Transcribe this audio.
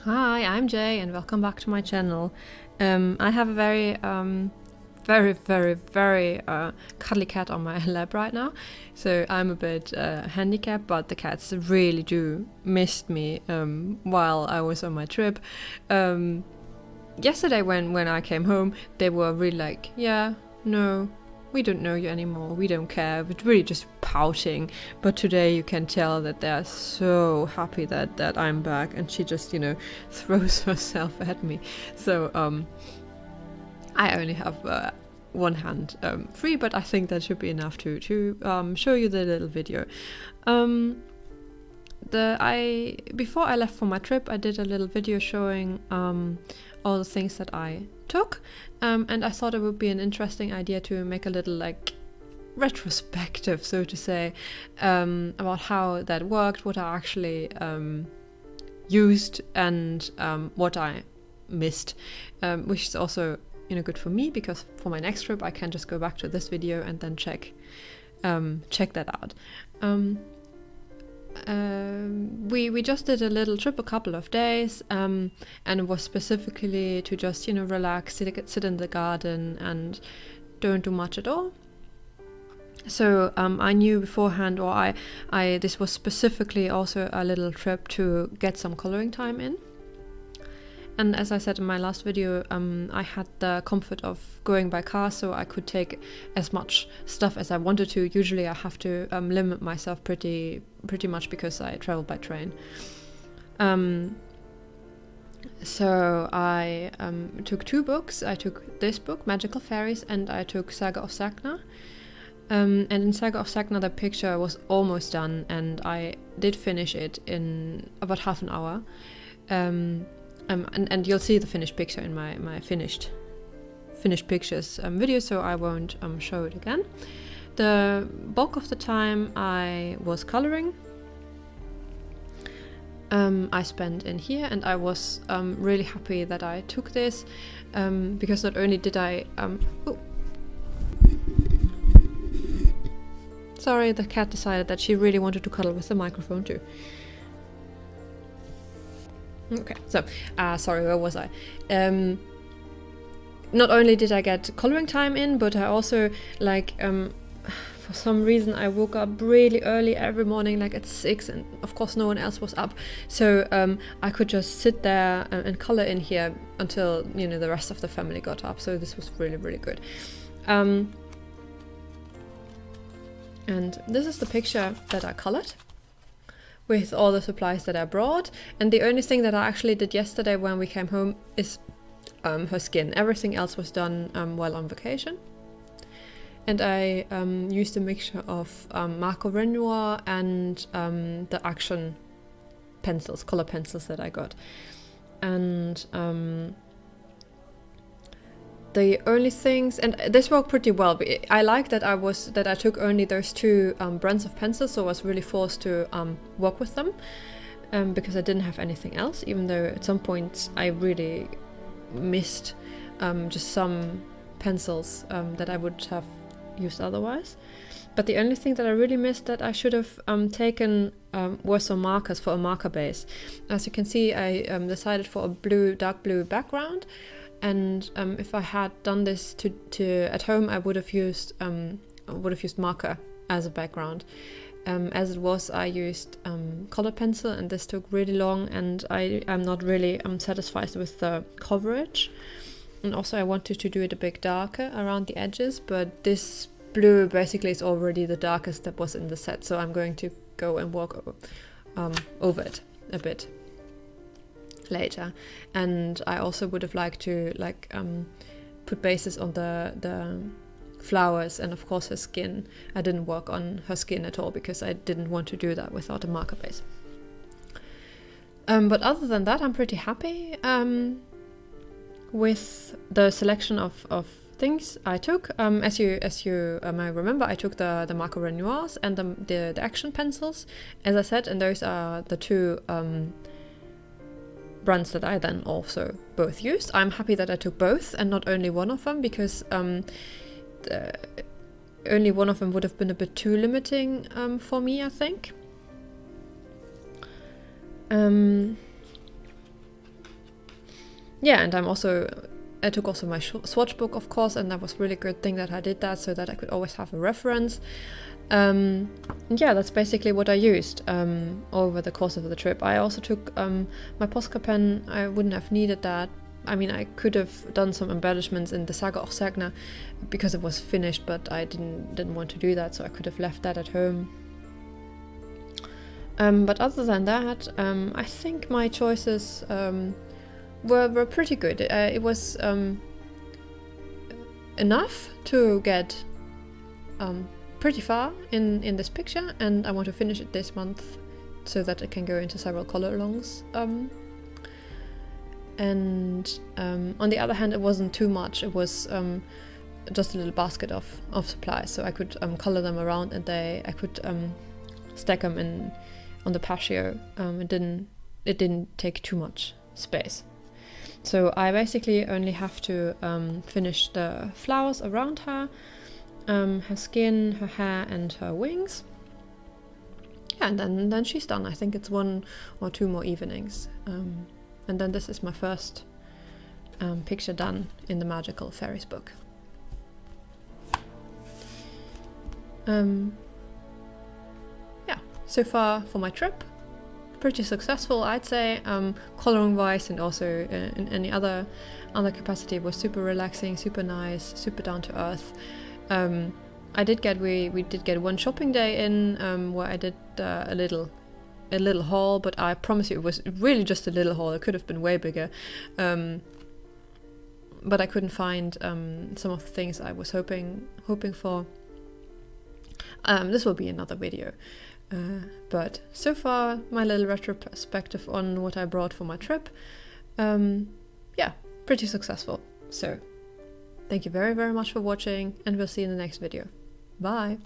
Hi, I'm Jay and welcome back to my channel. I have a very cuddly cat on my lap right now, so I'm a bit handicapped, but the cats really do missed me while I was on my trip. Yesterday when I came home, they were really like, yeah, no, we don't know you anymore, we don't care, but really just pouting. But today you can tell that they're so happy that I'm back, and she just, throws herself at me. So I only have one hand free, but I think that should be enough to show you the little video. Before I left for my trip, I did a little video showing all the things that I took, and I thought it would be an interesting idea to make a little retrospective, so to say, about how that worked, what I actually used, and what I missed, which is also good for me, because for my next trip I can just go back to this video and then check that out. We just did a little trip, a couple of days, and it was specifically to just relax, sit in the garden and don't do much at all. So I knew beforehand, or I this was specifically also a little trip to get some coloring time in. And as I said in my last video, I had the comfort of going by car, so I could take as much stuff as I wanted to. Usually I have to limit myself pretty much because I travel by train. So I took two books. I took this book, Magical Fairies, and I took Saga of Sagna. And in Saga of Sagna, the picture was almost done, and I did finish it in about half an hour. And you'll see the finished picture in my finished pictures video, so I won't show it again. The bulk of the time I was coloring. I spent in here, and I was really happy that I took this, because not only did I sorry, the cat decided that she really wanted to cuddle with the microphone too. Okay, so sorry, where was I? Not only did I get coloring time in, but I also for some reason I woke up really early every morning, like at 6, and of course no one else was up, so I could just sit there and color in here until the rest of the family got up. So this was really good. And this is the picture that I colored with all the supplies that I brought, and the only thing that I actually did yesterday when we came home is her skin. Everything else was done while on vacation, and I used a mixture of Marco Renoir and the Action pencils, color pencils that I got. And the only things, and this worked pretty well, but I like that I took only those two brands of pencils, so I was really forced to work with them, because I didn't have anything else, even though at some points I really missed just some pencils that I would have used otherwise. But the only thing that I really missed that I should have taken were some markers for a marker base. As you can see, I decided for a dark blue background. And if I had done this to at home, I would have used marker as a background. As it was, I used color pencil, and this took really long, and I'm not really satisfied with the coverage. And also I wanted to do it a bit darker around the edges, but this blue basically is already the darkest that was in the set, so I'm going to go and walk over it a bit later. And I also would have liked to put bases on the flowers, and of course her skin. I didn't work on her skin at all because I didn't want to do that without a marker base. But other than that, I'm pretty happy with the selection of things I took. As you might remember, I took the Marco Renoirs and the Action pencils, as I said, and those are the two brands that I then also both used. I'm happy that I took both and not only one of them, because only one of them would have been a bit too limiting for me, I think. yeah, and I took also my swatch book, of course, and that was really good thing that I did that so that I could always have a reference. Yeah, that's basically what I used over the course of the trip. I also took my Posca pen. I wouldn't have needed that. I mean, I could have done some embellishments in the Saga of Sagna because it was finished, but I didn't want to do that, so I could have left that at home. But other than that, I think my choices were pretty good. It was enough to get pretty far in this picture, and I want to finish it this month so that it can go into several color alongs. And on the other hand, it wasn't too much. It was just a little basket of supplies, so I could color them around, and I could stack them in on the patio. It didn't take too much space. So I basically only have to finish the flowers around her, her skin, her hair, and her wings. Yeah, and then she's done. I think it's 1 or 2 more evenings. And then this is my first picture done in the Magical Fairies book. Yeah, so far for my trip, pretty successful, I'd say. Coloring wise, and also in any other capacity, was super relaxing, super nice, super down to earth. We did get 1 shopping day in where I did a little haul, but I promise you it was really just a little haul. It could have been way bigger, but I couldn't find some of the things I was hoping for. This will be another video, but so far my little retrospective on what I brought for my trip, yeah, pretty successful. So thank you very, very much for watching, and we'll see you in the next video. Bye!